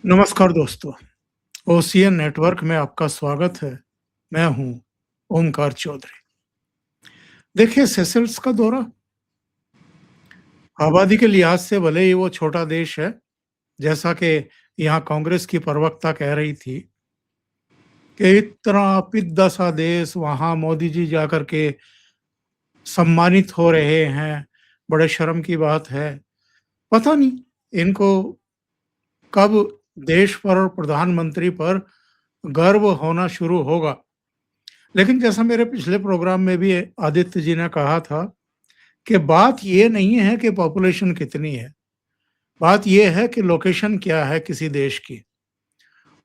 नमस्कार दोस्तों, ocean network में आपका स्वागत है। मैं हूं ओमकार चौधरी। देखिए सेशल्स का दौरा आबादी के लिहाज से भले ही वो छोटा देश है, जैसा कि यहाँ कांग्रेस की प्रवक्ता कह रही थी कि इतना पिद्दा सा देश वहाँ मोदी जी जाकर के सम्मानित हो रहे हैं, बड़े शर्म की बात है। पता नहीं इनको कब देश पर और प्रधानमंत्री पर गर्व होना शुरू होगा। लेकिन जैसा मेरे पिछले प्रोग्राम में भी आदित्य जी ने कहा था कि बात ये नहीं है कि पॉपुलेशन कितनी है, बात ये है कि लोकेशन क्या है किसी देश की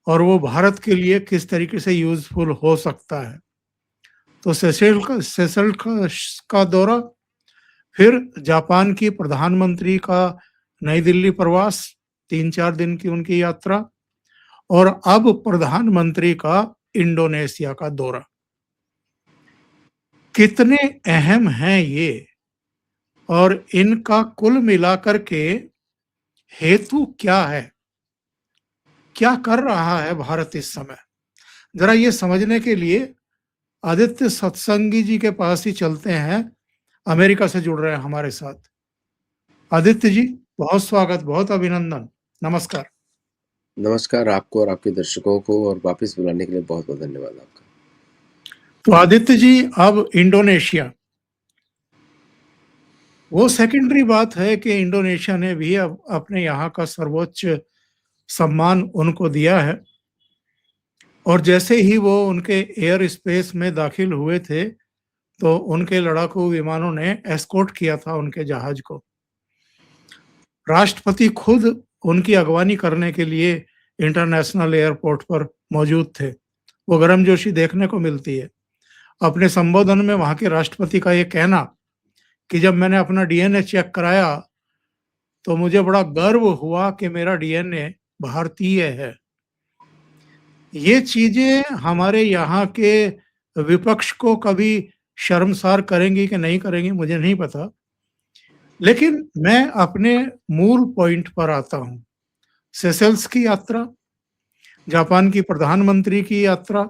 और वो भारत के लिए किस तरीके से यूज़फुल हो सकता है। तो सेशल्स का दौरा, फिर जापान की प्रधानमंत्री का नई दिल्ली प्रवास, 3-4 दिन की उनकी यात्रा और अब प्रधानमंत्री का इंडोनेशिया का दौरा। कितने अहम हैं ये और इनका कुल मिलाकर के हेतु क्या है? क्या कर रहा है भारत इस समय? ज़रा ये समझने के लिए आदित्य सत्संगी जी के पास ही चलते हैं, अमेरिका से जुड़ रहे हैं हमारे साथ। आदित्य जी, बहुत स्वागत, बहुत अभिनंदन। नमस्कार। नमस्कार आपको और आपके दर्शकों को, और वापस बुलाने के लिए बहुत-बहुत धन्यवाद आपका। तो आदित्य जी, अब इंडोनेशिया, वो सेकेंडरी बात है कि इंडोनेशिया ने भी अब अपने यहाँ का सर्वोच्च सम्मान उनको दिया है और जैसे ही वो उनके एयर स्पेस में दाखिल हुए थे, तो उनके लड़ाकू विमानों ने एस्कॉर्ट किया था उनके जहाज को। राष्ट्रपति खुद उनकी अगवानी करने के लिए इंटरनेशनल एयरपोर्ट पर मौजूद थे। वो गर्मजोशी देखने को मिलती है। अपने संबोधन में वहाँ के राष्ट्रपति का ये कहना कि जब मैंने अपना डीएनए चेक कराया, तो मुझे बड़ा गर्व हुआ कि मेरा डीएनए भारतीय है। ये चीज़ें हमारे यहाँ के विपक्ष को कभी शर्मसार करेंगी कि नहीं करेंगी, मुझे नहीं पता। लेकिन मैं अपने मूल पॉइंट पर आता हूँ। सेशल्स की यात्रा, जापान की प्रधानमंत्री की यात्रा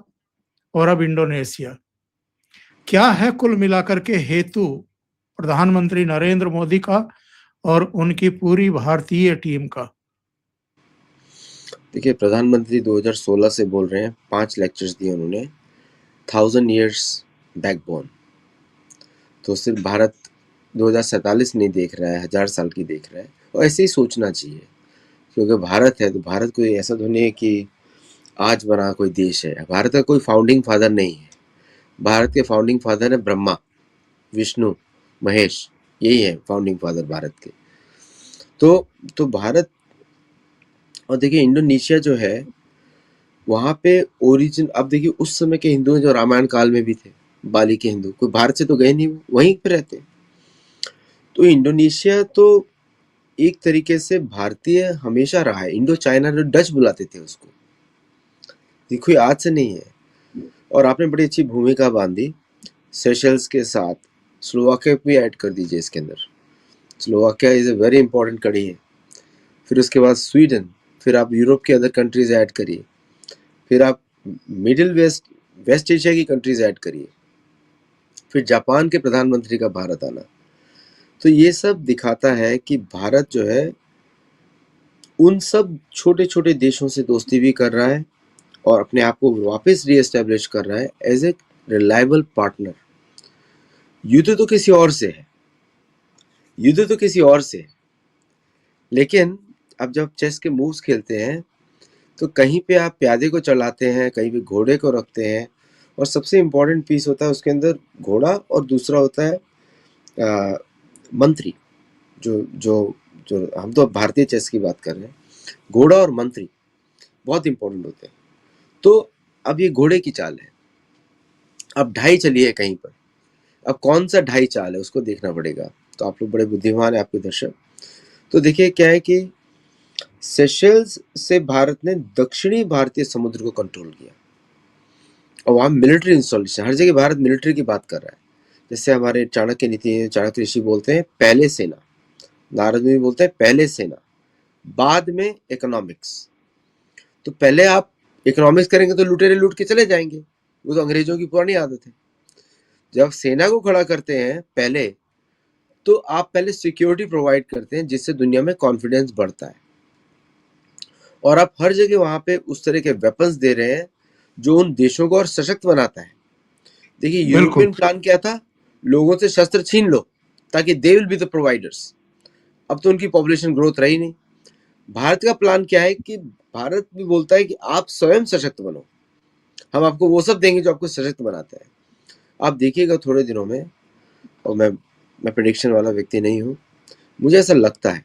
और अब इंडोनेशिया। क्या है कुल मिलाकर के हेतु प्रधानमंत्री नरेंद्र मोदी का और उनकी पूरी भारतीय टीम का? देखिए, प्रधानमंत्री 2016 से बोल रहे हैं, 5 लेक्चर्स दिए उन्होंने, 1000 ईयर्स बैकबोन। तो सिर्फ भारत 2047 नहीं देख रहा है, 1000 साल की देख रहा है, और ऐसे ही सोचना चाहिए। क्योंकि भारत है तो भारत कोई ऐसा तो नहीं है कि आज बना कोई देश है। भारत का कोई फाउंडिंग फादर नहीं है। भारत के फाउंडिंग फादर है ब्रह्मा, विष्णु, महेश, यही है फाउंडिंग फादर भारत के। तो भारत, और देखिए इंडोनेशिया जो है, वहाँ पे ओरिजिन, अब देखिए उस समय के हिंदू जो रामायण काल में भी थे, बाली के हिंदू, कोई भारत से तो गए नहीं, वो वहीं पे रहते। तो इंडोनेशिया तो एक तरीके से भारतीय हमेशा रहा है। इंडो चाइना, जो डच बुलाते थे उसको, देखो ये आज से नहीं है। और आपने बड़ी अच्छी भूमिका बांधी सेशल्स के साथ। स्लोवाकिया भी ऐड कर दीजिए इसके अंदर। Slovakia is a very important कड़ी है। फिर उसके बाद स्वीडन, फिर आप यूरोप के अदर कंट्रीज ऐड करिए, फिर आप मिडिल वेस्ट एशिया की कंट्रीज ऐड करिए, फिर जापान के प्रधानमंत्री का भारत आना। तो ये सब दिखाता है कि भारत जो है उन सब छोटे छोटे देशों से दोस्ती भी कर रहा है और अपने आप को वापस रीएस्टेब्लिश कर रहा है एज ए रिलायबल पार्टनर। युद्ध तो किसी और से है, युद्ध तो किसी और से है, लेकिन अब जब चेस के मूव्स खेलते हैं तो कहीं पे आप प्यादे को चलाते हैं, कहीं पे घोड़े को रखते हैं, और सबसे इम्पोर्टेंट पीस होता है उसके अंदर घोड़ा, और दूसरा होता है मंत्री। जो जो जो हम तो भारतीय चेस की बात कर रहे हैं, घोड़ा और मंत्री बहुत इंपॉर्टेंट होते हैं। तो अब ये घोड़े की चाल है, अब ढाई चली है कहीं पर, अब कौन सा ढाई चाल है उसको देखना पड़ेगा। तो आप लोग बड़े बुद्धिमान है आपके दर्शक। तो देखिए क्या है कि सेशल्स से भारत ने दक्षिणी भारतीय समुद्र को कंट्रोल किया, और वहाँ मिलिट्री इंस्टॉलेशन, हर जगह भारत मिलिट्री की बात कर रहा है। जैसे हमारे चाणक्य नीति, चाणक्य ऋषि बोलते हैं पहले सेना, नारद भी बोलते हैं पहले सेना, बाद में इकोनॉमिक्स। तो पहले आप इकोनॉमिक्स करेंगे तो लुटेरे लूट के चले जाएंगे, वो तो अंग्रेजों की पुरानी आदत है। जब सेना को खड़ा करते हैं पहले, तो आप पहले सिक्योरिटी प्रोवाइड करते हैं जिससे दुनिया में कॉन्फिडेंस बढ़ता है, और आप हर जगह वहां पे उस तरह के वेपन्स दे रहे हैं जो उन देशों को और सशक्त बनाता है। देखिए बिल्कुल। यूरोपियन प्लान क्या था, लोगों से शस्त्र छीन लो ताकि they will be the providers. अब तो उनकी पॉपुलेशन ग्रोथ रही नहीं। भारत का प्लान क्या है कि भारत भी बोलता है कि आप स्वयं सशक्त बनो, हम आपको वो सब देंगे जो आपको सशक्त बनाता है। आप देखिएगा थोड़े दिनों में, और मैं प्रेडिक्शन वाला व्यक्ति नहीं हूँ, मुझे ऐसा लगता है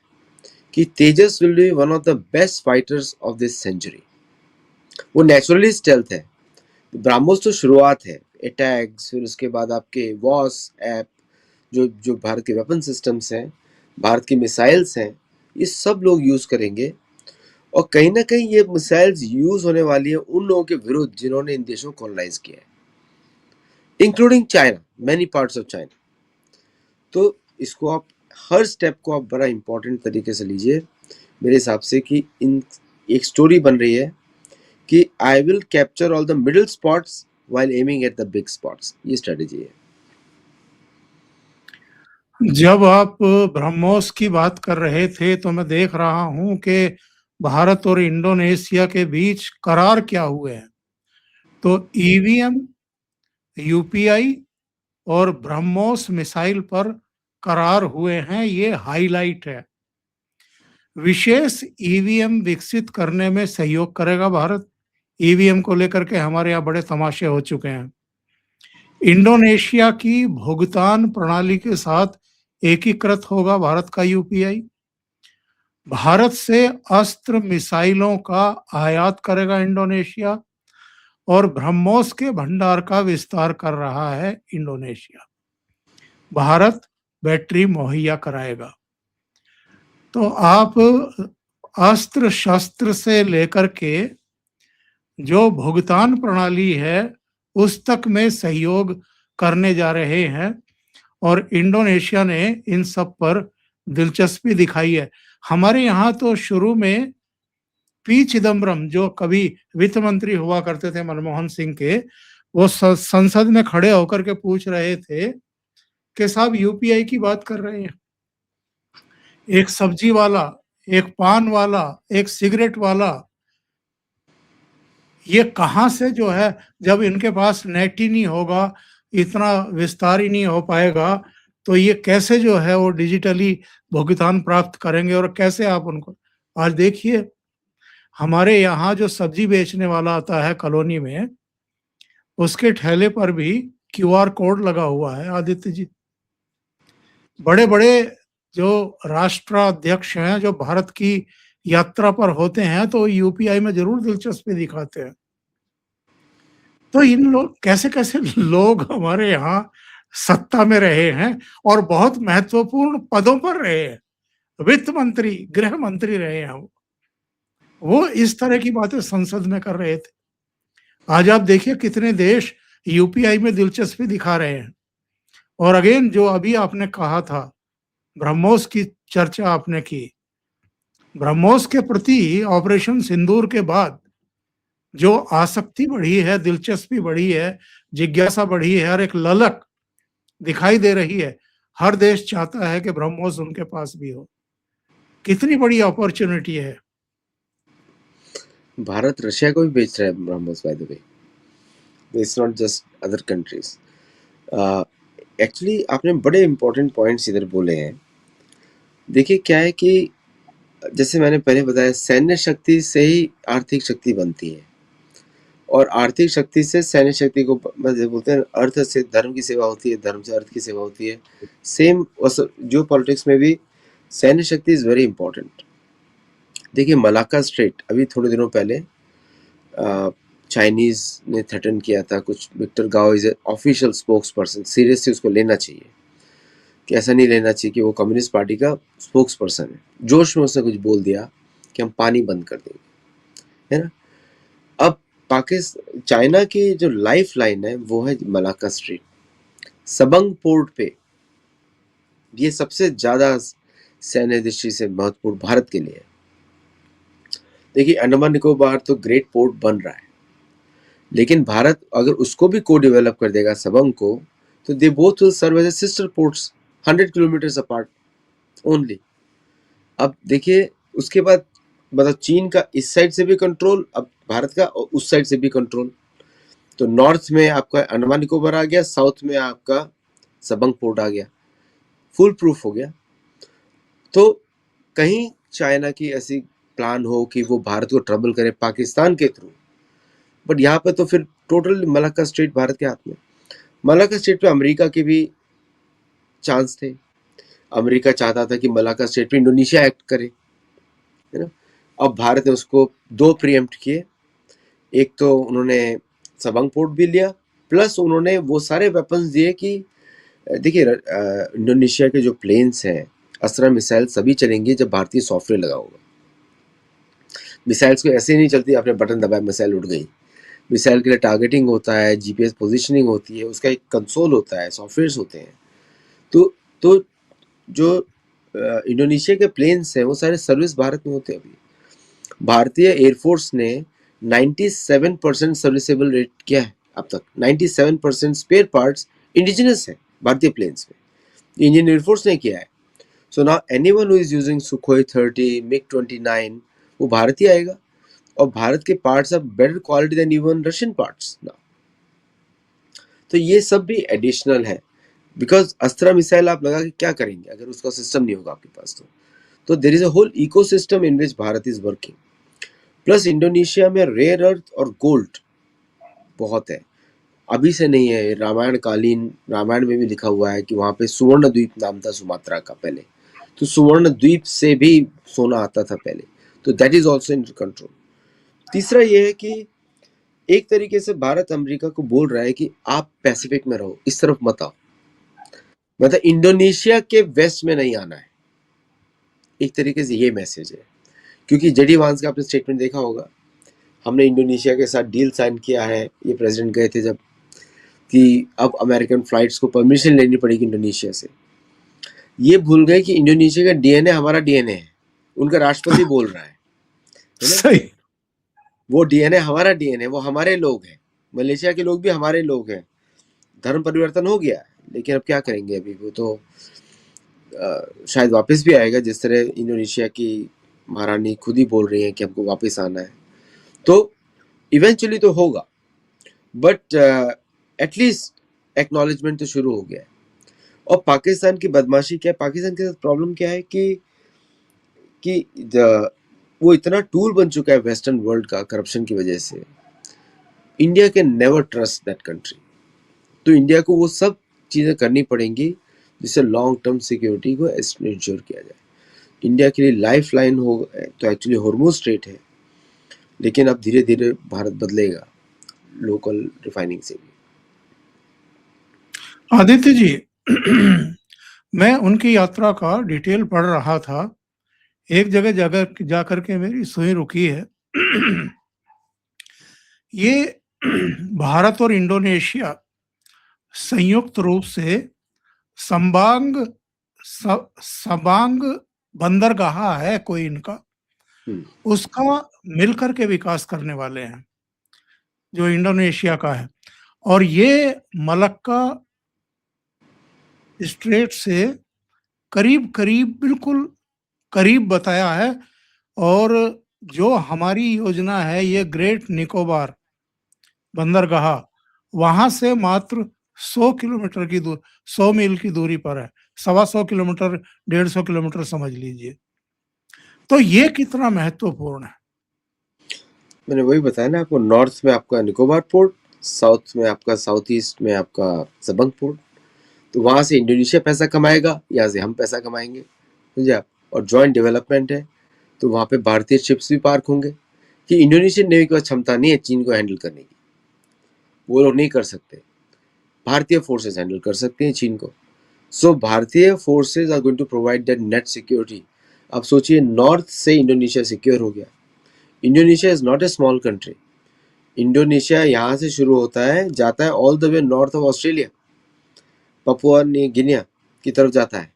कि Tejas will be one of the best fighters of this century. वो नेचुरली स्टेल्थ है। ब्राह्मोस तो शुरुआत है, अटैक्स, फिर उसके बाद आपके वॉस ऐप, जो जो भारत के वेपन सिस्टम्स हैं, भारत की मिसाइल्स हैं, ये सब लोग यूज करेंगे। और कहीं ना कहीं ये मिसाइल्स यूज होने वाली है उन लोगों के विरुद्ध जिन्होंने इन देशों को कॉलोनाइज किया है, including China, many parts of China. तो इसको आप हर स्टेप को आप बड़ा इंपॉर्टेंट तरीके से लीजिए मेरे हिसाब से, कि इन एक स्टोरी बन रही है कि I will capture all the middle spots while aiming at the big spots. ये स्ट्रेटेजी है। जब आप ब्रह्मोस की बात कर रहे थे तो मैं देख रहा हूं कि भारत और इंडोनेशिया के बीच करार क्या हुए हैं। तो ईवीएम, यूपीआई और ब्रह्मोस मिसाइल पर करार हुए हैं, ये हाईलाइट है। विशेष ईवीएम विकसित करने में सहयोग करेगा भारत। ईवीएम को लेकर के हमारे यहाँ बड़े तमाशे हो चुके हैं। इंडोनेशिया की भुगतान प्रणाली के साथ एकीकृत होगा भारत का यूपीआई। भारत से अस्त्र मिसाइलों का आयात करेगा इंडोनेशिया, और ब्रह्मोस के भंडार का विस्तार कर रहा है इंडोनेशिया। भारत बैटरी मुहैया कराएगा। तो आप अस्त्र शस्त्र से लेकर के जो भुगतान प्रणाली है उस तक में सहयोग करने जा रहे हैं, और इंडोनेशिया ने इन सब पर दिलचस्पी दिखाई है। हमारे यहाँ तो शुरू में पी चिदम्बरम, जो कभी वित्त मंत्री हुआ करते थे मनमोहन सिंह के, वो संसद में खड़े होकर के पूछ रहे थे कि साहब यूपीआई की बात कर रहे हैं, एक सब्जी वाला, एक पान वाला, एक सिगरेट वाला, ये कहाँ से जो है, जब इनके पास नेट ही नहीं होगा, इतना विस्तार ही नहीं हो पाएगा, तो ये कैसे जो है वो डिजिटली भुगतान प्राप्त करेंगे, और कैसे आप उनको। आज देखिए हमारे यहाँ जो सब्जी बेचने वाला आता है कॉलोनी में, उसके ठेले पर भी क्यूआर कोड लगा हुआ है। आदित्य जी, बड़े बड़े जो राष्ट्राध्यक्ष हैं जो भारत की यात्रा पर होते हैं तो यूपीआई में जरूर दिलचस्पी दिखाते हैं। तो इन लोग कैसे कैसे लोग हमारे यहाँ सत्ता में रहे हैं और बहुत महत्वपूर्ण पदों पर रहे हैं, वित्त मंत्री, गृह मंत्री रहे हैं। वो इस तरह की बातें संसद में कर रहे थे। आज आप देखिए कितने देश यूपीआई में दिलचस्पी दिखा रहे हैं। और अगेन जो अभी आपने कहा था, ब्रह्मोस की चर्चा आपने की, ब्रह्मोस के प्रति ऑपरेशन सिंदूर के बाद जो आसक्ति बढ़ी है, दिलचस्पी बढ़ी है, जिज्ञासा बढ़ी है और एक ललक दिखाई दे रही है, हर देश चाहता है कि ब्रह्मोस उनके पास भी हो। कितनी बड़ी अपॉर्चुनिटी है। भारत रशिया को भी बेच रहा है BrahMos, bye the way, it's not just other countries. Actually आपने बड़े इंपॉर्टेंट पॉइंट्स इधर बोले हैं। देखिए क्या है कि जैसे मैंने पहले बताया, सैन्य शक्ति से ही आर्थिक शक्ति बनती है, और आर्थिक शक्ति से सैन्य शक्ति को मतलब बोलते हैं, अर्थ से धर्म की सेवा होती है, धर्म से अर्थ की सेवा होती है। सेम जो पॉलिटिक्स में भी सैन्य शक्ति इज वेरी इंपॉर्टेंट। देखिए मलाक्का स्ट्रेट अभी थोड़े दिनों पहले चाइनीज ने थ्रेटन किया था कुछ। विक्टर गाओ is official spokes person, seriously उसको लेना चाहिए, कि ऐसा नहीं लेना चाहिए कि वो कम्युनिस्ट पार्टी का स्पोक्स पर्सन है। जोश में उसने कुछ बोल दिया कि हम पानी बंद कर देंगे, है ना। अब पाकिस्तान, चाइना की जो लाइफ लाइन है वो है मलाक्का स्ट्रीट, सबंग पोर्ट पे। ये सबसे ज्यादा सैन्य दृष्टि से महत्वपूर्ण भारत के लिए है। देखिए अंडमान निकोबार तो ग्रेट पोर्ट बन रहा है, लेकिन भारत अगर उसको भी को डेवलप कर देगा सबंग को, तो they both will serve as a sister ports 100 kilometres apart only. अब देखिए उसके बाद मतलब चीन का इस साइड से भी कंट्रोल, अब भारत का और उस साइड से भी कंट्रोल। तो नॉर्थ में आपका अंडमान निकोबार आ गया, साउथ में आपका सबंग पोर्ट आ गया, फुल प्रूफ हो गया। तो कहीं चाइना की ऐसी प्लान हो कि वो भारत को ट्रबल करे पाकिस्तान के थ्रू, बट यहाँ पे तो फिर टोटल मलाक्का स्ट्रेट भारत के हाथ में। मलाक्का स्ट्रेट पे अमेरिका के भी चांस थे, अमेरिका चाहता था कि मलाक्का स्ट्रेट पे इंडोनेशिया एक्ट करे, है ना। अब भारत ने उसको दो प्रीएम्प्ट किए, एक तो उन्होंने सबंग पोर्ट भी लिया, प्लस उन्होंने वो सारे वेपन्स दिए कि देखिए इंडोनेशिया के जो प्लेन्स हैं, अस्त्रा मिसाइल सभी चलेंगे जब भारतीय सॉफ्टवेयर लगा होगा। मिसाइल्स को ऐसे ही नहीं चलती आपने बटन दबाया मिसाइल उड़ गई। मिसाइल के लिए टारगेटिंग होता है, जीपीएस पोजीशनिंग होती है, उसका एक कंसोल होता है, सॉफ्टवेयर्स होते हैं। तो जो इंडोनेशिया के प्लेन्स हैं वो सारे सर्विस भारत में होते हैं। अभी भारतीय एयरफोर्स ने 97% सर्विसेबल रेट किया है अब तक। 97% स्पेयर पार्ट्स इंडिजिनस है भारतीय प्लेन्स में, इंडियन एयरफोर्स ने किया है। So now anyone who is using Sukhoi 30, MiG 29 वो भारतीय आएगा, और भारत के parts are better quality than even Russian parts now. तो ये सब भी एडिशनल है, बिकॉज अस्त्रा मिसाइल आप लगा के क्या करेंगे अगर उसका सिस्टम नहीं होगा आपके पास। तो there is a whole ecosystem in which Bharat is working. Plus Indonesia में रेयर अर्थ और गोल्ड बहुत है, अभी से नहीं है, रामायण कालीन, रामायण में भी लिखा हुआ है कि वहां पे सुवर्ण द्वीप नाम था सुमात्रा का पहले, तो सुवर्ण द्वीप से भी सोना आता था पहले, तो that is also in control. तीसरा ये है कि एक तरीके से भारत अमेरिका को बोल रहा है कि आप पैसिफिक में रहो, इस तरफ मत आओ, मतलब इंडोनेशिया के वेस्ट में नहीं आना है। एक तरीके से ये मैसेज है, क्योंकि जेडी वांस का आपने स्टेटमेंट देखा होगा, हमने इंडोनेशिया के साथ डील साइन किया है, ये प्रेसिडेंट गए थे जब, कि अब अमेरिकन फ्लाइट्स को परमिशन लेनी पड़ेगी इंडोनेशिया से। ये भूल गए कि इंडोनेशिया का डीएनए हमारा डीएनए है, उनका राष्ट्रपति बोल रहा है ना, सही। वो डीएनए हमारा डीएनए, वो हमारे लोग हैं, मलेशिया के लोग भी हमारे लोग हैं। धर्म परिवर्तन हो गया लेकिन अब क्या करेंगे, अभी वो तो शायद वापस भी आएगा, जिस तरह इंडोनेशिया की महारानी खुद ही बोल रही है कि हमको वापस आना है, तो इवेंचुअली तो होगा, बट एटलीस्ट एक्नॉलेजमेंट तो शुरू हो गया है। और पाकिस्तान की बदमाशी क्या है, पाकिस्तान के साथ प्रॉब्लम क्या है कि वो इतना टूल बन चुका है वेस्टर्न वर्ल्ड का करप्शन की वजह से, India can never trust that country. तो इंडिया को वो सब चीज़ें करनी पड़ेंगी जिससे लॉन्ग टर्म सिक्योरिटी को इंश्योर किया जाए। इंडिया के लिए लाइफ लाइन हो तो एक्चुअली हॉर्मुज स्ट्रेट है, लेकिन अब धीरे धीरे भारत बदलेगा लोकल रिफाइनिंग से भी। आदित्य जी, मैं उनकी यात्रा का डिटेल पढ़ रहा था, एक जगह जाकर के मेरी सुई रुकी है। ये भारत और इंडोनेशिया संयुक्त रूप से सबांग बंदरगाह है कोई इनका, उसका मिलकर के विकास करने वाले हैं, जो इंडोनेशिया का है। और ये मलक्का स्ट्रेट से करीब करीब बिल्कुल करीब बताया है। और जो हमारी योजना है ये ग्रेट निकोबार बंदरगाह वहां से मात्र 100 किलोमीटर की 100 मील की दूरी पर है, 125 किलोमीटर 150 किलोमीटर समझ लीजिए। तो ये कितना महत्वपूर्ण है। मैंने वही बताया ना आपको, नॉर्थ में आपका निकोबार पोर्ट, साउथ में आपका साउथ ईस्ट में आपका सबंग पोर्ट, तो वहां से इंडोनेशिया पैसा कमाएगा, यहाँ से हम पैसा कमाएंगे, समझे आप। और जॉइंट डेवलपमेंट है, तो वहां पे भारतीय शिप्स भी पार्क होंगे, कि इंडोनेशियन नेवी के पास क्षमता नहीं है चीन को हैंडल करने की, वो लोग नहीं कर सकते, भारतीय फोर्सेस हैंडल कर सकते हैं चीन को। सो भारतीय forces are going to provide that net security. आप सोचिए नॉर्थ से इंडोनेशिया सिक्योर हो गया। Indonesia is not a small country. Indonesia यहाँ से शुरू होता है, जाता है all the way north of Australia, Papua Guinea की तरफ जाता है।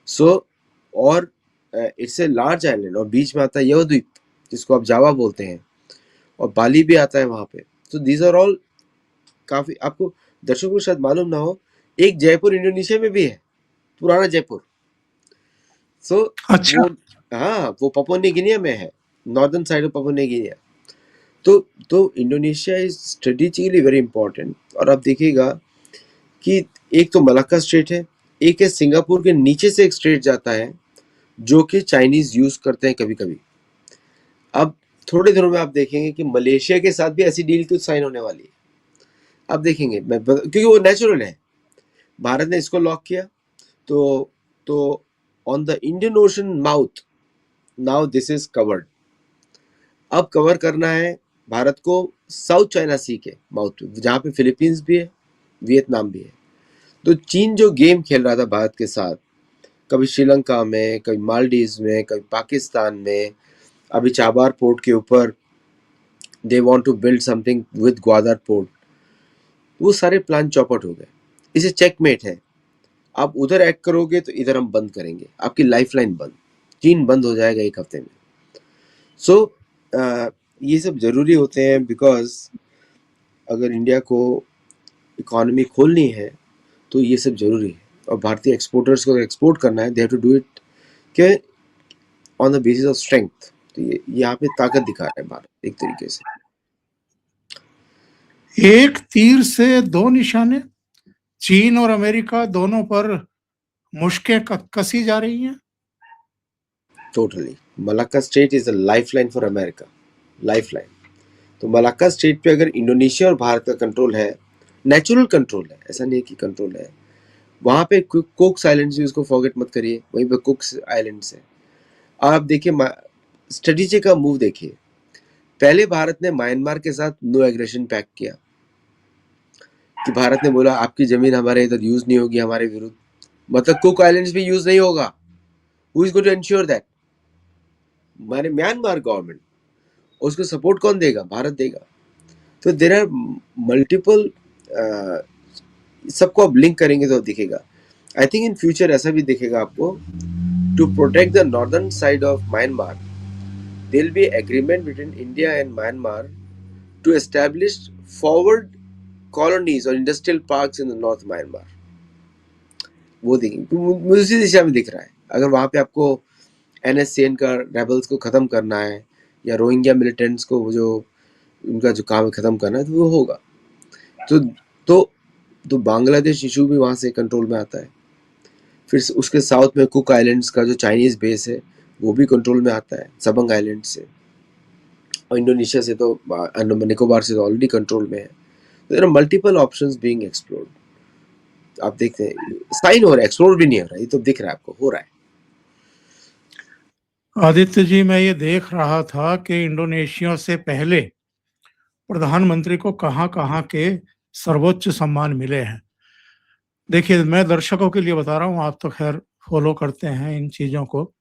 सो और इट्स ए लार्ज आइलैंड, और बीच में आता है यव द्वीप, जिसको आप जावा बोलते हैं, और बाली भी आता है वहाँ पे। तो दीज आर ऑल काफ़ी, आपको दर्शकों को शायद मालूम ना हो, एक जयपुर इंडोनेशिया में भी है, पुराना जयपुर। सो अच्छा। वो, हाँ, वो पापुआ न्यू गिनिया में है, northern side of Papua New Guinea. तो Indonesia is strategically very important. और आप देखिएगा कि एक तो मलाक्का स्ट्रेट है, एक है सिंगापुर के नीचे से एक स्ट्रेट जाता है जो कि चाइनीज यूज करते हैं कभी कभी। अब थोड़े दिनों में आप देखेंगे कि मलेशिया के साथ भी ऐसी डील कुछ साइन होने वाली है। आप देखेंगे, क्योंकि वो नेचुरल है। भारत ने इसको लॉक किया, तो तो on the Indian ocean mouth now this is covered. अब कवर करना है भारत को साउथ चाइना सी के माउथ, जहाँ पे फिलीपींस भी है, वियतनाम भी है। तो चीन जो गेम खेल रहा था भारत के साथ, कभी श्रीलंका में, कभी मालदीव्स में, कभी पाकिस्तान में, अभी चाबार पोर्ट के ऊपर they want to build something with Gwadar port, वो सारे प्लान चौपट हो गए। इसे चेकमेट है। आप उधर एक्ट करोगे तो इधर हम बंद करेंगे, आपकी लाइफलाइन बंद, चीन बंद हो जाएगा एक हफ्ते में। सो ये सब जरूरी होते हैं, बिकॉज अगर इंडिया को इकोनॉमी खोलनी है तो ये सब जरूरी है। और भारतीय एक्सपोर्टर्स को अगर एक्सपोर्ट करना है, they have to do it के on the basis of strength. तो ये यहाँ पे ताकत दिखा रहा है भारत एक तरीके से। एक तीर से दो निशाने, चीन और अमेरिका दोनों पर मुश्कें कसी जा रही हैं। Totally Malacca straight is a lifeline for America, lifeline. तो मलाक्का स्ट्रेट पे अगर इंडोनेशिया और भारत का कंट्रोल है, नेचुरल कंट्रोल है, ऐसा नहीं कि कंट्रोल है। वहाँ पे कुक्स आइलैंड्स भी, उसको फॉरगेट मत करिए, वहीं पे कुक्स आइलैंड्स है। आप देखिए स्ट्रेटेजी का मूव देखिए। पहले भारत ने म्यांमार के साथ नो एग्रेशन पैक्ट किया, कि भारत ने बोला आपकी जमीन हमारे इधर यूज नहीं होगी हमारे विरुद्ध, मतलब कुक आइलैंड्स भी यूज नहीं होगा। Who is going to ensure that? माने म्यांमार गवर्नमेंट। उसको सपोर्ट कौन देगा? भारत देगा। तो देर आर मल्टीपल, सबको आप लिंक करेंगे तो दिखेगा। आई थिंक इन फ्यूचर ऐसा भी दिखेगा आपको, to protect the northern side of Myanmar there will be agreement between India and Myanmar to establish forward colonies और industrial parks in the north Myanmar. वो देखेंगे, मुझे उसी दिशा में दिख रहा है। अगर वहाँ पे आपको NSCN का रेबल्स को ख़त्म करना है, या रोहिंग्या मिलिटेंट्स को, वो जो उनका जो काम है ख़त्म करना है, तो वो होगा। तो तो तो बांग्लादेश इशू भी वहाँ से कंट्रोल में आता है। फिर उसके साउथ में कुक आइलैंड्स का जो चाइनीज़ बेस है वो भी कंट्रोल में आता है, सबंग आइलैंड से। और इंडोनेशिया से तो, निकोबार से तो ऑलरेडी कंट्रोल में है। तो there are multiple options being explored. आप देखते हैं साइन हो रहा है, एक्सप्लोर भी नहीं हो रहा है, ये तो दिख रहा है आपको, हो रहा है। आदित्य जी, मैं ये देख रहा था कि इंडोनेशिया से पहले प्रधानमंत्री को कहाँ-कहाँ के सर्वोच्च सम्मान मिले हैं। देखिए, मैं दर्शकों के लिए बता रहा हूँ, आप तो खैर फॉलो करते हैं इन चीज़ों को।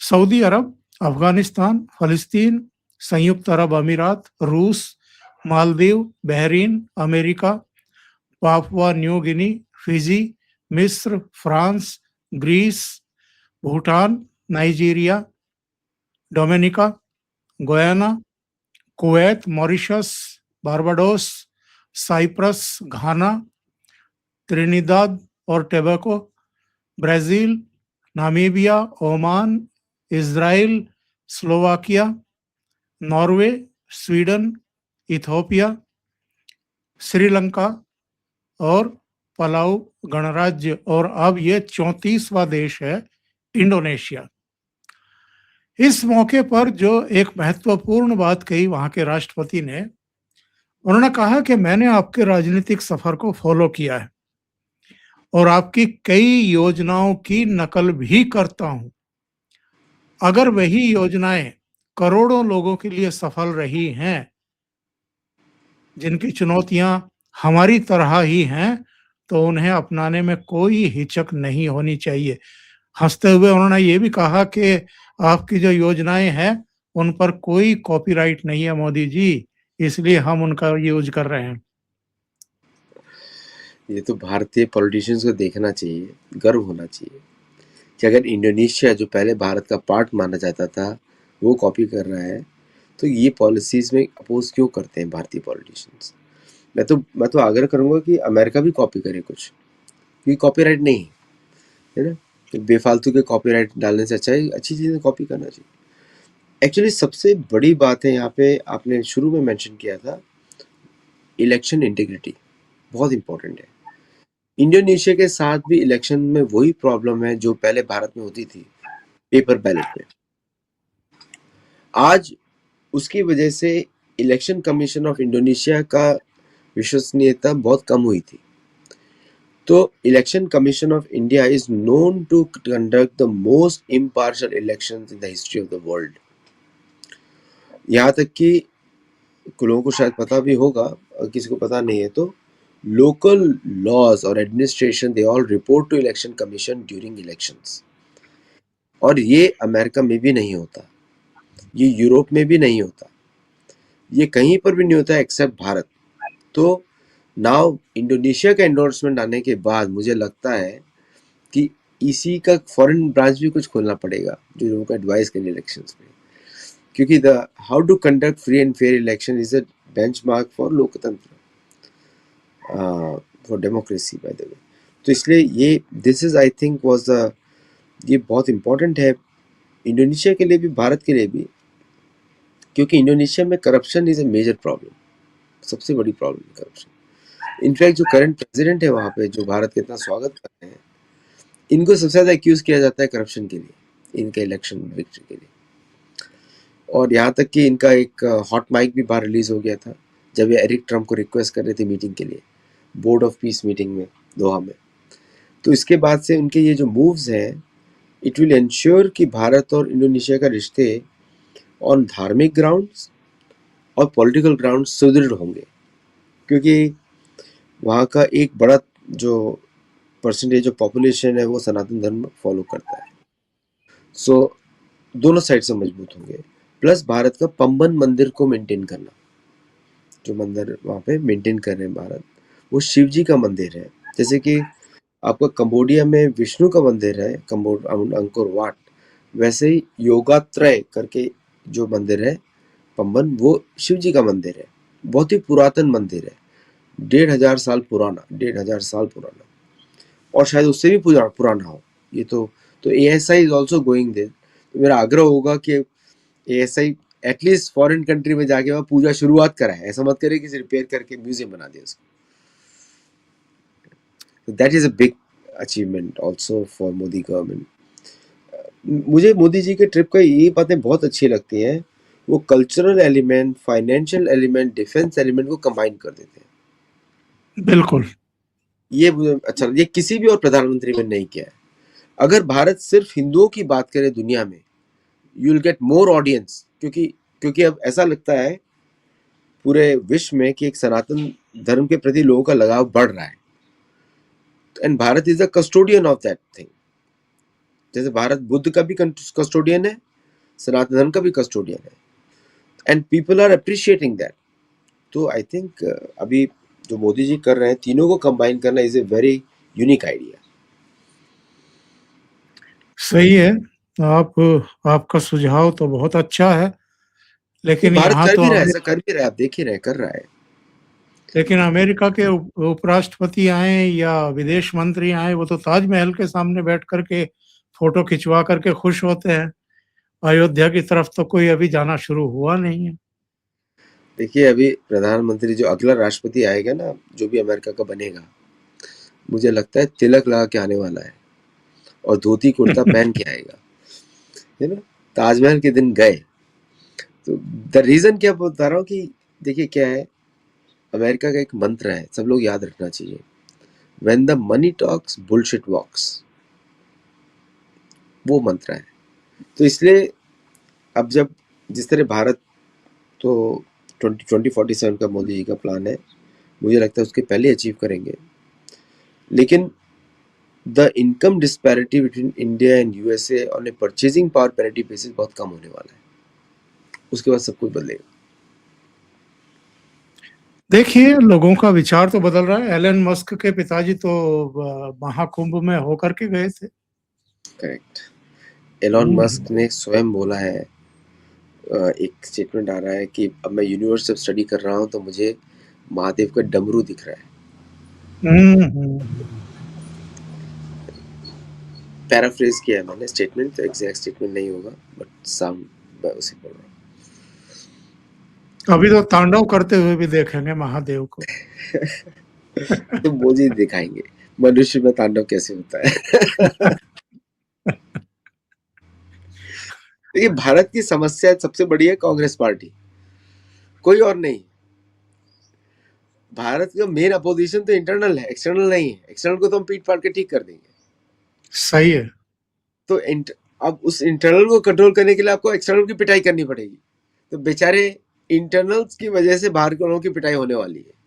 सऊदी अरब, अफगानिस्तान, फ़लस्तीन, संयुक्त अरब अमीरात, रूस, Maldives, Bahrain, America, Papua New Guinea, Fiji, मिस्र, France, Greece, Bhutan, Nigeria, Dominica, Guyana, Kuwait, Mauritius, Barbados, Cyprus, Ghana, Trinidad और Tobago, Brazil, Namibia, Oman, Israel, Slovakia, Norway, Sweden, Ethiopia, Sri Lanka और पलाऊ गणराज्य, और अब ये 34वां देश है इंडोनेशिया। इस मौके पर जो एक महत्वपूर्ण बात कही वहां के राष्ट्रपति ने, उन्होंने कहा कि मैंने आपके राजनीतिक सफर को फॉलो किया है और आपकी कई योजनाओं की नकल भी करता हूं। अगर वही योजनाएं करोड़ों लोगों के लिए सफल रही हैं, जिनकी चुनौतियां हमारी तरह ही हैं, तो उन्हें अपनाने में कोई हिचक नहीं होनी चाहिए। हंसते हुए उन्होंने ये भी कहा कि आपकी जो योजनाएं हैं उन पर कोई कॉपीराइट नहीं है मोदी जी, इसलिए हम उनका यूज कर रहे हैं। ये तो भारतीय पॉलिटिशियंस को देखना चाहिए, गर्व होना चाहिए कि अगर इंडोनेशिया, जो पहले भारत का पार्ट माना जाता था, वो कॉपी कर रहा है, तो ये पॉलिसीज में अपोज क्यों करते हैं भारतीय पॉलिटिशियंस? मैं तो आग्रह करूंगा कि अमेरिका भी कॉपी करे कुछ, क्योंकि कॉपीराइट नहीं है ना, तो बेफालतू के कॉपीराइट डालने से अच्छा है अच्छी चीजें कॉपी करना चाहिए। एक्चुअली सबसे बड़ी बात है यहाँ पे, आपने शुरू में मेंशन किया था, इलेक्शन इंटीग्रिटी बहुत इंपॉर्टेंट है। इंडोनेशिया के साथ भी इलेक्शन में वही प्रॉब्लम है जो पहले भारत में होती थी, पेपर बैलेट में। आज उसकी वजह से इलेक्शन कमीशन ऑफ इंडोनेशिया का विश्वसनीयता बहुत कम हुई थी। तो election commission of India is known to conduct the most impartial elections in the history of the world. यहाँ तक कि लोगों को शायद पता भी होगा, किसी को पता नहीं है तो, लोकल लॉज और administration they all report to election commission during elections. और ये अमेरिका में भी नहीं होता, ये यूरोप में भी नहीं होता, ये कहीं पर भी नहीं होता एक्सेप्ट भारत। तो नाउ इंडोनेशिया का एंडोर्समेंट आने के बाद मुझे लगता है कि इसी का फॉरेन ब्रांच भी कुछ खोलना पड़ेगा जो लोगों को एडवाइस करें इलेक्शंस में, क्योंकि the how to conduct free and fair election is a benchmark for लोकतंत्र, for democracy by the way. तो इसलिए ये this is I think was the, ये बहुत इंपॉर्टेंट है इंडोनेशिया के लिए भी, भारत के लिए भी, क्योंकि इंडोनेशिया में corruption is a major problem, सबसे बड़ी प्रॉब्लम करप्शन। इनफैक्ट जो करंट प्रेसिडेंट है वहाँ पे, जो भारत का इतना स्वागत कर रहे हैं, इनको सबसे ज़्यादा एक्यूज किया जाता है करप्शन के लिए, इनके इलेक्शन विक्ट्री के लिए। और यहाँ तक कि इनका एक हॉट माइक भी बाहर रिलीज हो गया था जब ये एरिक ट्रम्प को रिक्वेस्ट कर रहे थे मीटिंग के लिए, बोर्ड ऑफ पीस मीटिंग में दोहा में। तो इसके बाद से उनके ये जो मूव्स हैं, इट विल इंश्योर कि भारत और इंडोनेशिया का रिश्ते ऑन धार्मिक ग्राउंड्स और पॉलिटिकल ग्राउंड्स सुदृढ़ होंगे, क्योंकि वहाँ का एक बड़ा जो परसेंटेज ऑफ पॉपुलेशन है वो सनातन धर्म फॉलो करता है। सो दोनों साइड से मजबूत होंगे। प्लस भारत का पंबन मंदिर को मेंटेन करना, जो मंदिर वहाँ पे मेंटेन कर रहे हैं भारत, वो शिव जी का मंदिर है। जैसे कि आपका कंबोडिया में विष्णु का मंदिर है, अंकोर वाट, वैसे ही योगात्रय करके जो मंदिर है पंबन, वो शिव जी का मंदिर है। बहुत ही पुरातन मंदिर है, 1500 साल पुराना, 1500 साल पुराना, और शायद उससे भी पुराना हो ये। तो ASI is also going there. तो मेरा आग्रह होगा कि ASI एटलीस्ट फॉरेन कंट्री में जाके वहाँ पूजा शुरुआत कराए, ऐसा मत करे कि रिपेयर करके म्यूजियम बना दे उसको। That is a big achievement also for Modi government. मुझे मोदी जी के ट्रिप का ये बातें बहुत अच्छी लगती हैं, वो cultural element, financial element, defence element को कंबाइन कर देते हैं। बिल्कुल। ये मुझे अच्छा, ये किसी भी और प्रधानमंत्री में नहीं किया है। अगर भारत सिर्फ हिंदुओं की बात करे दुनिया में, you will get more audience, क्योंकि अब ऐसा लगता है पूरे विश्व में कि एक सनातन धर्म के प्रति लोगों का लगाव बढ़ रहा है, and Bharat is the custodian of that thing. जैसे भारत बुद्ध का भी कस्टोडियन है, सनातन धर्म का भी कस्टोडियन है, and people are appreciating that. तो आई थिंक अभी जो मोदी जी कर रहे हैं, तीनों को कंबाइन करना is a very unique idea. सही है। आपका सुझाव तो बहुत अच्छा है, लेकिन भारत यहाँ कर तो भी रहा है, ऐसा कर भी रहा है, आप देख ही रहे, कर रहा है। लेकिन अमेरिका के उपराष्ट्रपति आए या विदेश मंत्री आए, वो तो ताजमहल के सामने बैठ करके फोटो खिंचवा करके खुश होते हैं। अयोध्या की तरफ तो कोई अभी जाना शुरू हुआ नहीं है। देखिए अभी प्रधानमंत्री, जो अगला राष्ट्रपति आएगा ना, जो भी अमेरिका का बनेगा, मुझे लगता है तिलक लगा के आने वाला है और धोती कुर्ता पहन के आएगा, है ना। ताजमहल के दिन गए। तो द रीजन क्या बता रहा हूँ कि देखिए क्या है, अमेरिका का एक मंत्र है, सब लोग याद रखना चाहिए, when the money talks bullshit walks, वो मंत्र है। तो इसलिए अब जब जिस तरह भारत, तो 2047 का मोदी जी का प्लान है, मुझे लगता है उसके पहले अचीव करेंगे। लेकिन the income disparity between India and USA on A purchasing power parity basis बहुत कम होने वाला है, उसके बाद सब कुछ बदलेगा। देखिए, लोगों का विचार तो बदल रहा है। एलन मस्क के पिताजी तो महाकुंभ में होकर के गए थे। करेक्ट। एलॉन मस्क ने स्वयं बोला है, एक स्टेटमेंट आ रहा है कि अब मैं यूनिवर्स जब स्टडी कर रहा हूँ तो मुझे महादेव का डमरू दिख रहा है। पैराफ्रेज किया है मैंने स्टेटमेंट, तो एग्जैक्ट स्टेटमेंट नहीं होगा, बट साउंड मैं उसे बोल रहा हूँ। अभी तो तांडव करते हुए भी देखेंगे महादेव को। तो मोदी दिखाएंगे मनुष्य में तांडव कैसे होता है। देखिए, भारत की समस्या सबसे बड़ी है कांग्रेस पार्टी, कोई और नहीं। भारत का मेन अपोजिशन तो इंटरनल है, एक्सटर्नल नहीं है। एक्सटर्नल को तो हम पीट फाड़ के ठीक कर देंगे। सही है। तो अब उस इंटरनल को कंट्रोल करने के लिए आपको एक्सटर्नल की पिटाई करनी पड़ेगी। तो बेचारे इंटरनल्स की वजह से बाहर के लोगों की पिटाई होने वाली है।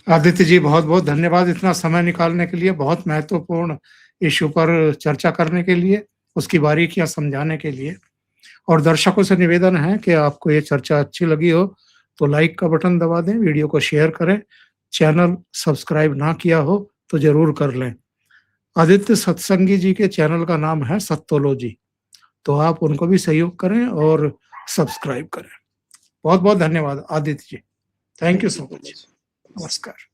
आदित्य जी, बहुत बहुत धन्यवाद इतना समय निकालने के लिए, बहुत महत्वपूर्ण इश्यू पर चर्चा करने के लिए, उसकी बारीकियां समझाने के लिए। और दर्शकों से निवेदन है कि आपको ये चर्चा अच्छी लगी हो तो लाइक का बटन दबा दें, वीडियो को शेयर करें, चैनल सब्सक्राइब ना किया हो तो जरूर कर लें। आदित्य सत्संगी जी के चैनल का नाम है सत्तोलॉजी, तो आप उनको भी सहयोग करें और सब्सक्राइब करें। बहुत बहुत धन्यवाद Aditya ji, thank you so much, नमस्कार।